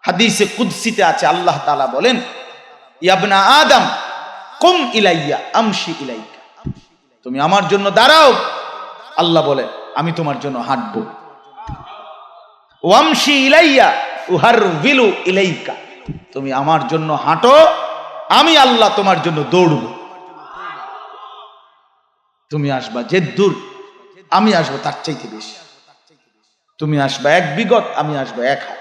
হাদিসে কুদসিতে আছে, আল্লাহ তাআলা বলেন, ইয়া আদম কুম ইলাইয়া আমশি ইলাইকা, তুমি আমার জন্য দাঁড়াও, আল্লাহ বলে আমি তোমার জন্য হাঁটবো। ওয়ামশি ইলাইয়া উহারবিলু ইলাইকা, তুমি আমার জন্য হাঁটো, আমি আল্লাহ তোমার জন্য দৌড়ব। তুমি আসবা যে দূর, আমি আসবো তার চাইতে বেশি। তুমি আসবা এক বিগত, আমি আসবো এক হাত।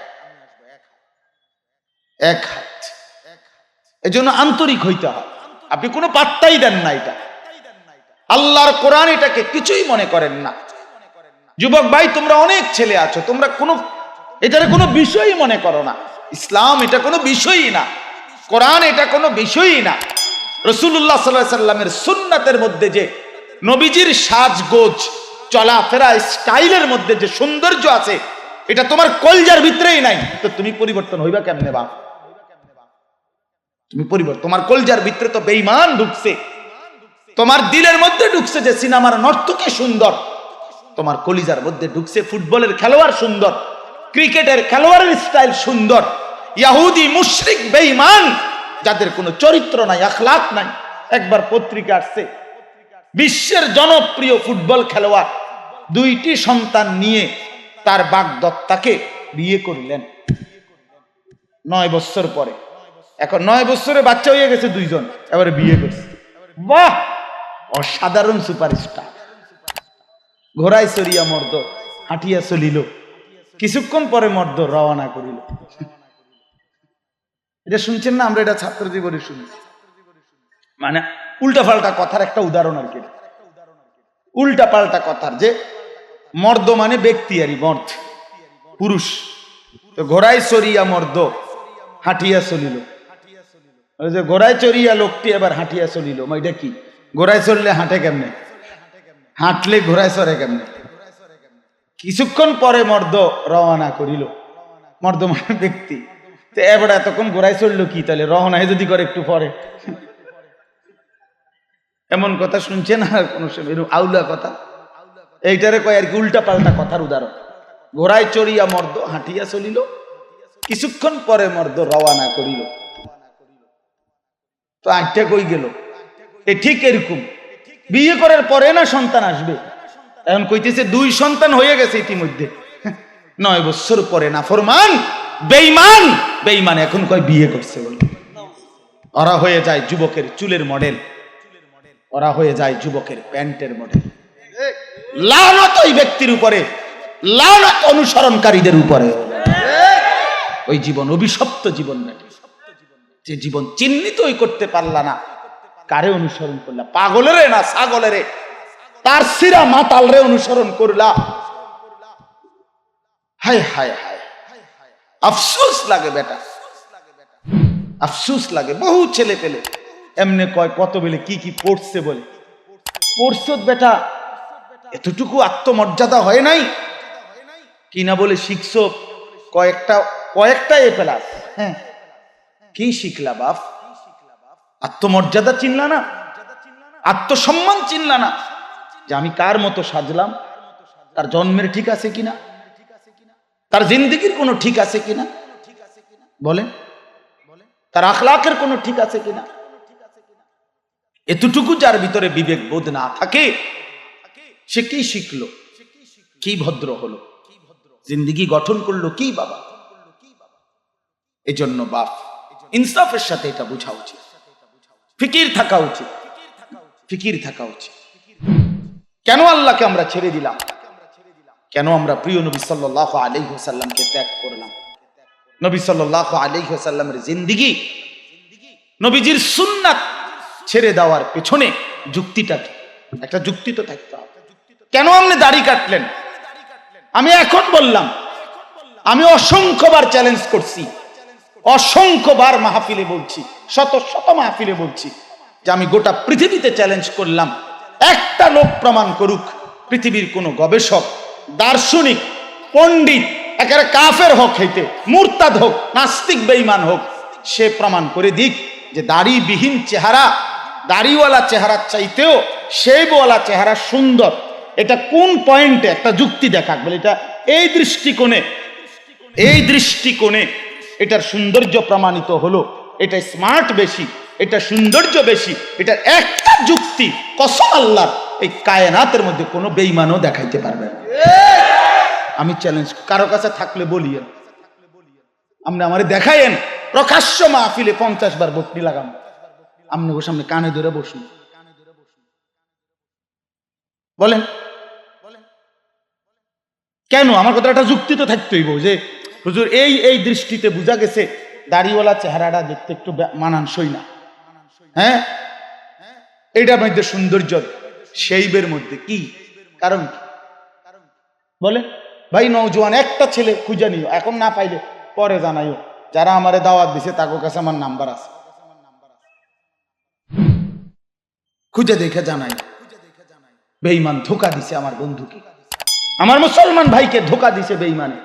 এক হাত। এজন্য আন্তরিক হইতে হয়। আপনি কোনো পাত্তাই দেন না এটা, আল্লাহর কোরআন এটাকে কিছুই মনে করেন না। যুবক ভাই, তোমরা অনেক ছেলে আছো, তোমরা এটার কোনো বিষয়ই মনে করো না। ইসলাম এটা কোনো বিষয়ই না, কোরআন এটা কোনো বিষয়ই না। রাসূলুল্লাহ সাল্লাল্লাহু আলাইহি সাল্লামের সুন্নাতের মধ্যে যে নবীজির সাজগোজ, চলাফেরা, স্টাইলের মধ্যে যে সৌন্দর্য আছে, এটা তোমার কলজার ভিতরেই নাই, তো তুমি পরিবর্তন হইবা কেমনে বাপ? তুমি পরিবর্তন, তোমার কলজার ভিতরে তো বেঈমান ঢুকছে, তোমার দিলের মধ্যে ঢুকছে যে সিনেমার নর্তকী সুন্দর, তোমার কলিজার মধ্যে ঢুকছে ফুটবলের খেলোয়াড় সুন্দর, ক্রিকেটের খেলোয়াড়ের স্টাইল সুন্দর। ইহুদি মুশরিক বেঈমান যাদের কোনো চরিত্র নাই, আখলাক নাই। একবার পত্রিকা আসছে, বিশ্বের জনপ্রিয় ফুটবল খেলোয়াড় 2টি সন্তান নিয়ে তার বাগদত্তাকে বিয়ে করলেন 9 বছর পরে। এখন 9 বছরে বাচ্চা হয়ে গেছে 2 জন, এবারে বিয়ে করছে। বাহ, অসাধারণ সুপারস্টার। ঘোড়ায় চড়িয়া মর্দ হাঁটিয়া চলিল, কিছুক্ষণ পরে মর্দ রওনা করিল। এটা শুনছেন না? আমরা এটা ছাত্র জীবনে শুনছি। মানে উল্টা পাল্টা কথার একটা উদাহরণ আর কি, উল্টা পাল্টা কথার, যে মর্দ মানে ব্যক্তি আর মর্দ পুরুষ। তো ঘোড়ায় চড়িয়া মর্দ হাঁটিয়া চলিল, যে ঘোড়ায় চড়িয়া লোকটি এবার হাঁটিয়া চলিল, এটা কি? ঘোড়ায় চললে হাঁটে কেমনে? হাঁটলে ঘোড়ায় চড়ে কেমনে? কিছুক্ষণ পরে মর্দ রওনা করিল। মর্দ মানে ব্যক্তি। তো এবার এতক্ষণ ঘোড়ায় চললো কি? তাহলে রওনা যদি করে একটু পরে, এমন কথা শুনছেন আর কোন আউলা কথা? এইটারে কয় আর কি উল্টা পাল্টা কথার উদাহরণ। ঘোড়ায় চড়িয়া মর্দ হাঁটিয়া চলিল, কিছুক্ষণ পরে মর্দ রওনা করিল। তো আটটা কই গেল? এ ঠিক এরকম বিয়ে করার পরে না সন্তান আসবে, এখন কইতেছে 2 সন্তান হয়ে গেছে ইতিমধ্যে, 9 বছর পরে না ফরমান বেঈমান, বেঈমান এখন কয় বিয়ে করছে বলে। ওরা হয়ে যায় যুবকের চুলের মডেল, ওরা হয়ে যায় যুবকের প্যান্টের মডেল। লানত ওই ব্যক্তির উপরে, লানত অনুসরণকারীদের উপরে। ওই জীবন অভিশপ্ত জীবন, যে জীবন চিহ্নিতই করতে পারলা না, কারে অনুসরণ করলা? পাগলেরে না ছাগলেরে, তার সিরা মাতাল রে অনুসরণ করলা। হায় হায় হায়, আফসোস লাগে বেটা, আফসোস লাগে। বহু ছেলে পেলে এমনি কয় কত বেলে কি কি পড়ছে বলে, পড়ছত বেটা, এতটুকু আত্মমর্যাদা হয় নাই কি না বলে শিখছ কয়েকটা এ প্লাস। হ্যাঁ, কি শিখলা বাপ? আত্মমর্যাদা চিনলা না, আত্মসম্মান চিনলা না, যে আমি কার মতো সাজলাম, তার জন্মের ঠিক আছে কিনা, তার জিন্দেগির কোনো ঠিক আছে কিনা, বলেন তার আখলাকের কোনো ঠিক আছে কিনা। এতটুকু যার ভিতরে বিবেক বোধ না থাকে, সে কি শিখলো, কি ভদ্র হলো, জিন্দেগি গঠন করলো কি বাবা? এজন্য বাপ ইনসাফের সাথে এটা বোঝা উচিত, ফিকির থাকা উচিত, ফিকির থাকা উচিত। কেন আল্লাহকে আমরা ছেড়ে দিলাম? কেন আমরা প্রিয় নবী সাল্লাল্লাহু আলাইহি ওয়াসাল্লামকে ত্যাগ করলাম? নবী সাল্লাল্লাহু আলাইহি ওয়াসাল্লামের জিন্দেগি, নবীজির সুন্নাত ছেড়ে দেওয়ার পেছনে যুক্তিটা কি? একটা যুক্তি তো থাকতে হবে। কেন আপনি দাড়ি কাটলেন? আমি এখন বললাম, আমি অসংখ্যবার চ্যালেঞ্জ করছি, অসংখ্যবার মাহফিলে বলছি, শত শত মাহফিলে বলছি যে আমি গোটা পৃথিবীতে চ্যালেঞ্জ করলাম, একটা লোক প্রমাণ করুক, পৃথিবীর কোন গবেষক, দার্শনিক, পণ্ডিত, একেবারে কাফের হোক, হইতে মুরতাদ হোক, নাস্তিক বেঈমান হোক, সে প্রমাণ করে দিক যে দাড়িবিহীন চেহারা, দাড়িওয়ালা চেহারার চাইতেও শেভওয়ালা চেহারা সুন্দর। এটা কোন পয়েন্টে একটা যুক্তি দেখাক, বলে এটা এই দৃষ্টিকোণে এটার সৌন্দর্য প্রমাণিত হলো, এটা স্মার্ট বেশি, এটা সৌন্দর্য বেশি, এটার একটা যুক্তি কসম আল্লাহ এই কায়নাতের মধ্যে কোনো বেঈমানও দেখাইতে পারবে না। আমি চ্যালেঞ্জ কারো কাছে থাকলে বলিয়েন, আপনি আমারে দেখায়েন প্রকাশ্য মাহফিলে 50 বার বটনি লাগাম, আপনার সামনে কানে ধরে বসুন, বলেন কেন? আমার কথা একটা যুক্তি তো থাকতে হইব যে হুজুর এই এই দৃষ্টিতে বোঝা গেছে দাড়িওয়ালা চেহারাটা দেখতে একটু মানানসই না, হ্যাঁ এইটার মধ্যে সৌন্দর্য, সেইবের মধ্যে কি কারণ বলে? ভাই নওজোয়ান একটা ছেলে খুঁজে নিও, এখন না পাইলে পরে জানাইও, যারা আমারে দাওয়াত দিছে তাদের কাছে আমার নাম্বার আছে, খুঁজে দেখে জানাই। বেঈমান ধোঁকা দিছে আমার বন্ধুকে, আমার মুসলমান ভাইকে ধোঁকা দিছে বেঈমানে,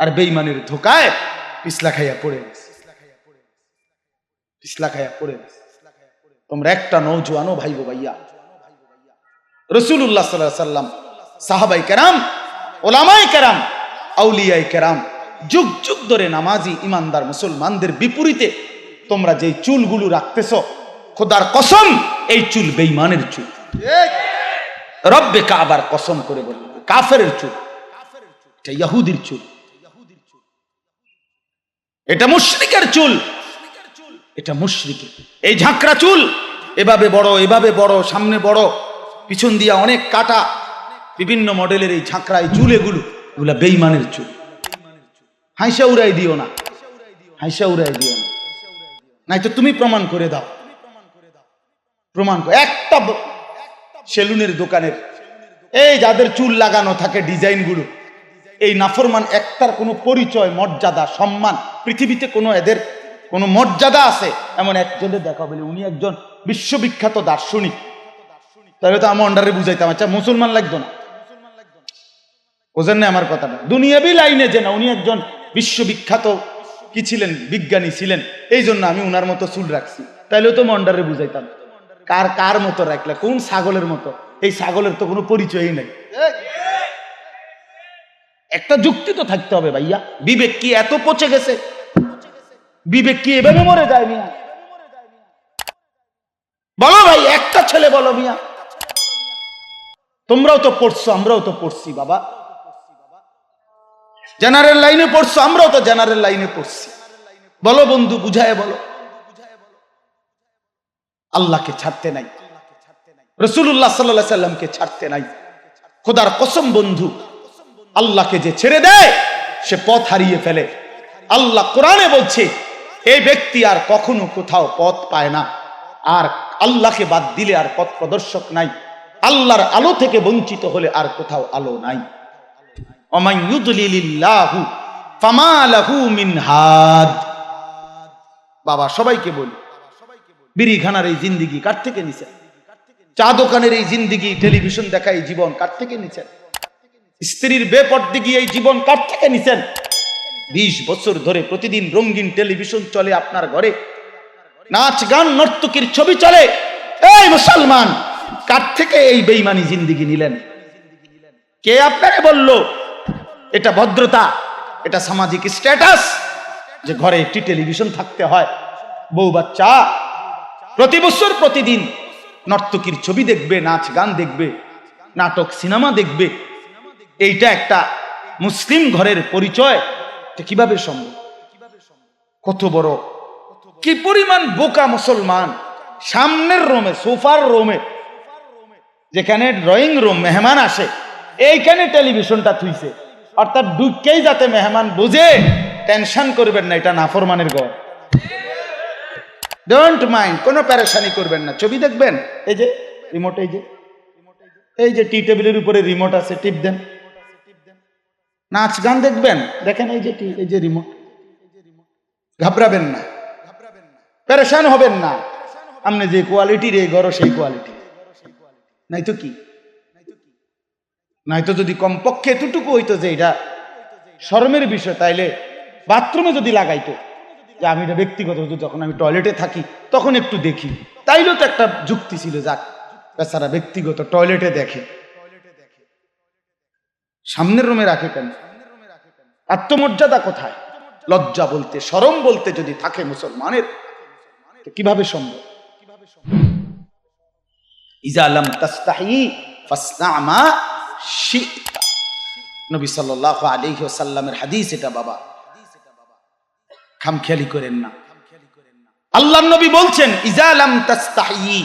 আর বেঈমানের ধোঁকায় পিছলা খাইয়া পড়ে গেছে, পিছলা খাইয়া পড়ে গেছে। তোমরা একটা নওজোয়ানও ভাই গো ভাইয়া, রাসূলুল্লাহ সাল্লাল্লাহু আলাইহি সাল্লাম, সাহাবায়ে কেরাম, ওলামায়ে কেরাম, আউলিয়ায়ে কেরাম যুগ যুগ ধরে নামাজি ইমানদার মুসলমানদের বিপরীতে তোমরা যেই চুলগুলো রাখতেছ, খোদার কসম এই চুল বেঈমানের চুল, রব্বে কাবার কসম করে বলল কাফেরের চুল, এটা ইহুদির চুল, এটা মুশরিকের চুল, এটা মুশরিকের। এই ঝাঁকড়া চুল এভাবে বড়, এভাবে বড়, সামনে বড়, পিছন দিয়া অনেক কাটা, বিভিন্ন মডেলের এই ঝাঁকড়া এই চুল, এগুলা বেঈমানের চুল। হাইসা উড়াই দিও না, হাইসা উড়াই দিও না, নাই তো তুমি প্রমাণ করে দাও, প্রমাণ করে। একটা সেলুনের দোকানের এই যাদের চুল লাগানো থাকে ডিজাইন গুলো, এই নাফরমান একটার কোনো পরিচয়, মর্যাদা, সম্মান পৃথিবীতে কোনো এদের কোনো মর্যাদা আছে এমন একজনের দেখা বলে উনি একজন বিশ্ববিখ্যাত দার্শনিক, তাহলে তো আমার অন্ডারে বুঝাইতাম, আচ্ছা মুসলমান লাগতো না, বোঝেন না আমার কথাটা? দুনিয়াবি লাইনে যে না উনি একজন বিশ্ববিখ্যাত কি ছিলেন, বিজ্ঞানী ছিলেন, এই জন্য আমি উনার মতো চুল রাখছি, তাইলে তো মন্ডারে বুঝাইতাম। কার কার মতো রাখলে? কোন ছাগলের মতো? এই ছাগলের তো কোনো পরিচয়ই নাই। একটা যুক্তি তো থাকতে হবে ভাইয়া। বিবেক কি এত পচে গেছে? বিবেক কি এভাবে মরে যায় মিয়া? বলো ভাই, একটা ছেলে বলো মিয়া। তোমরাও তো পড়ছো, আমরাও তো পড়ছি বাবা, জেনারেল লাইনে পড়ছো, আমরাও তো জেনারেল লাইনে পড়ছি। বলো বন্ধু, বুঝায় বলো। আল্লাহকে ছাড়তে নাই, রাসূলুল্লাহ সাল্লাল্লাহু আলাইহি সাল্লামকে ছাড়তে নাই। খোদার কসম বন্ধু, আল্লাহকে যে ছেড়ে দেয় সে পথ হারিয়ে ফেলে। আল্লাহ কোরআনে বলছে এই ব্যক্তি আর কখনো কোথাও পথ পায় না, আর আল্লাহকে বাদ দিলে আর পথ প্রদর্শক নাই, আল্লাহর আলো থেকে বঞ্চিত হলে আর কোথাও আলো নাই। ওমান ইউদলিলিল্লাহু ফামা লাহু মিন হাদ। বাবা সবাইকে বলি, বিড়িখানার এই জিন্দেগি কার থেকে নিছেন? চা দোকানের এই জিন্দেগি, টেলিভিশন দেখা এই জীবন কার থেকে নিছেন? স্ত্রীর বেপরদিগি এই জীবন কার থেকে নিছেন? 20 বছর ধরে প্রতিদিন রঙিন টেলিভিশন চলে আপনার ঘরে, নাচ গান নর্তকীর ছবি চলে, এই মুসলমান কার থেকে এই বেঈমানি জিন্দেগি নিলেন? কে আপনাকে বলল এটা ভদ্রতা, এটা সামাজিক স্ট্যাটাস যে ঘরে একটি টেলিভিশন থাকতে হয়, বউ বাচ্চা প্রতি বছর প্রতিদিন নর্তকীর ছবি দেখবে, নাচ গান দেখবে, নাটক সিনেমা দেখবে, এইটা একটা মুসলিম ঘরের পরিচয়? এটা কিভাবে সম্ভব? কত বড়, কি পরিমাণ বোকা মুসলমান! সামনের রুমে, সোফার রুমে, যেখানে ড্রয়িং রুম, মেহমান আসে, এইখানে টেলিভিশনটা থুইছে, অর্থাৎ ঢুকেই যাতে মেহমান বুঝে টেনশন করবেন না এটা নাফরমানের ঘর। ডোন্ট মাইন্ড, কোনো পেরেশানি করবেন না, ছবি দেখবেন, এই যে রিমোট, এই যে টি টেবিলের উপরে রিমোট আছে, টিপ দেন। নাচ গান দেখবেন, দেখেন এই যে রিমোট। ঘাবড়াবেন না, পেরেশান হবেন না, আপনি যে কোয়ালিটির এই ঘর সেই কোয়ালিটি নাই তো কি, নাই তো যদি কমপক্ষে এতটুকু হইতো যে এটা শরমের বিষয়, তাইলে বাথরুমে যদি লাগাইতো যে আমি এটা ব্যক্তিগত, যখন আমি টয়লেটে থাকি তখন একটু দেখি, তাইলেও তো একটা যুক্তি ছিল, যাক বেচারা ব্যক্তিগত টয়লেটে দেখে, সামনের রুমে রাখে কেন? আত্মমর্যাদা কোথায়? লজ্জা বলতে, শরম বলতে যদি থাকে মুসলমানের, তো কিভাবে সম্ভব? ইজা লাম তাস্তাহি ফাসনা মা শি'তা, নবী সাল্লাল্লাহু আলাইহি ওয়াসাল্লামের হাদিস এটা বাবা, খামখেয়ালি করেন না। আল্লাহর নবী বলছেন ইজা লাম তাস্তাহি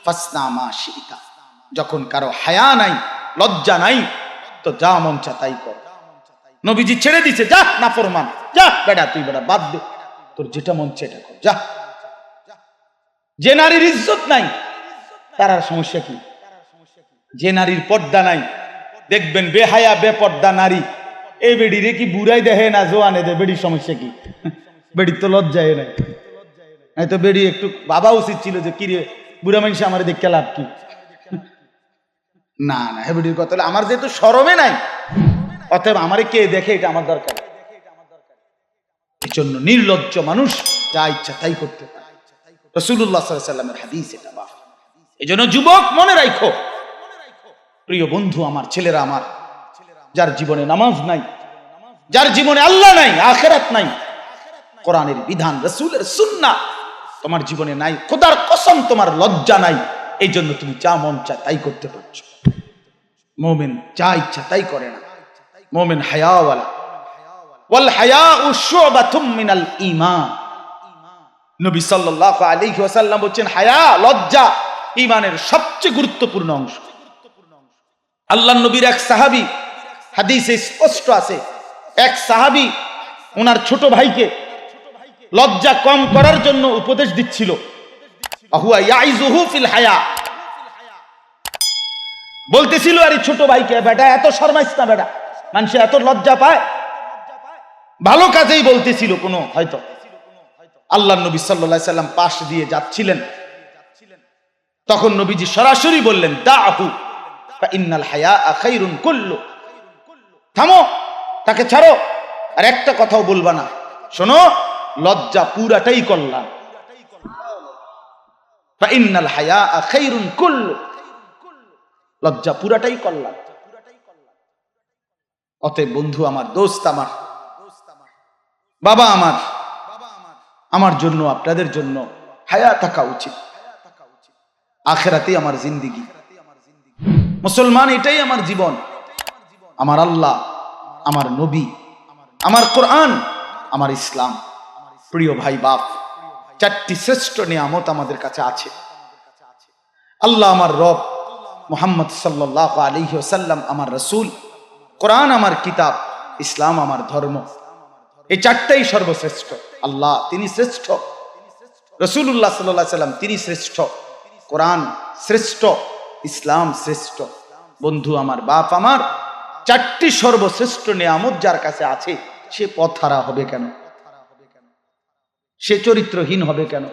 ফাসনা মা শি'তা, যখন কারো হায়া নাই, লজ্জা নাই, তো যা মন চা তাই কর। নবীজি ছেড়ে দিছে, যা নাফরমান, যা বেটা, তুই বেটা বাদ দে, তোর যেটা মন চায় এটা কর, যা। যে নারীর ইজ্জত নাই তার আর সমস্যা কি? যে নারীর পর্দা নাই, দেখবেন বেহায়া বেপর্দা নারী, এই বেড়ি রে কি বুড়াই দেখে না জোয়ানে দে, বেড়ির সমস্যা কি? বেড়ির তো লজ্জায় নাই, নাই তো বেড়ি একটু ভাবা উচিত ছিল যে কি রে বুড়া মানুষ আমার দেখতে লাভ কি? না না, হে বেড়ির কথা হলো আমার যেহেতু শরমে নাই, অতএব আমারে কে দেখে এটা আমার দরকার। এই জন্য নির্লজ্জ মানুষ যা ইচ্ছা তাই করতে পারে। রাসূলুল্লাহ সাল্লাল্লাহু আলাইহি ওয়াসাল্লামের হাদিস এটা বাপ। এই জন্য যুবক মনে রাখো, প্রিয় বন্ধু আমার, ছেলেরা আমার, যার জীবনে নামাজ নাই, যার জীবনে আল্লাহ নাই, আখিরাত নাই, কোরআনের বিধান, রাসূলের সুন্নাহ তোমার জীবনে নাই, খোদার কসম তোমার লজ্জা নাই, এই জন্য তুমি যা মন চায় তাই করতে পারছো। মুমিন যা ইচ্ছা তাই করে না, মুমিন হায়াওয়ালা। ওয়াল হায়াউ শুবাতুম মিনাল ঈমান, নবী সাল্লাল্লাহু আলাইহি ওয়াসাল্লাম বলেন হায়া, লজ্জা ঈমানের সবচেয়ে গুরুত্বপূর্ণ অংশ। আল্লাহর নবীর এক সাহাবী, হাদিসে স্পষ্ট আছে, এক সাহাবী ওনার ছোট ভাইকে লজ্জা কম করার জন্য উপদেশ দিচ্ছিল। হুয়া ইয়াইজুহু ফিল হায়া, বলতেছিল আরে ছোট ভাইকে, বেটা এত শরমাইস না, বেটা মানুষে এত লজ্জা পায়, ভালো কাজেই বলতেছিল কোনো হয়তো। আল্লাহর নবী সাল্লাল্লাহু আলাইহি সাল্লাম পাশ দিয়ে যাচ্ছিলেন, তখন নবীজি সরাসরি বললেন দাহু ফা ইন্নাল হায়া খায়রুন কুল্লু, থামো, তাকে ছাড়ো, আর একটা কথাও বলবা না, শোনো লজ্জা পুরাটাই কল্যাণ। ফা ইন্নাল হায়া খায়রুন কুল্লু, লজ্জা পুরাটাই কল্যাণ। অতএব বন্ধু আমার, দোস্ত আমার, বাবা আমার, আমার জন্য আপনাদের জন্য হায়া থাকা উচিত। আখিরাতেই আমার জিন্দেগি, মুসলমান এটাই আমার জীবন। আমার আল্লাহ, আমার নবী, আমার কোরআন, আমার ইসলাম। প্রিয় ভাই বাপ, চারটি শ্রেষ্ঠ নিয়ামত আমাদের কাছে আছে। আল্লাহ আমার রব, মুহাম্মদ সাল্লাল্লাহু আলাইহি ওয়াসাল্লাম আমার রাসূল, কোরআন আমার কিতাব, ইসলাম আমার ধর্ম। এই চারটাই সর্বশ্রেষ্ঠ। আল্লাহ তিনি শ্রেষ্ঠ, রাসূলুল্লাহ সাল্লাল্লাহু আলাইহি ওয়াসাল্লাম তিনি শ্রেষ্ঠ, কোরআন শ্রেষ্ঠ, ইসলাম শ্রেষ্ঠ। বন্ধু আমার, বাপ আমার, চারটি সর্বশ্রেষ্ঠ নিয়ামত যার কাছে আছে, সে পথহারা হবে কেন? সে চরিত্রহীন হবে কেন?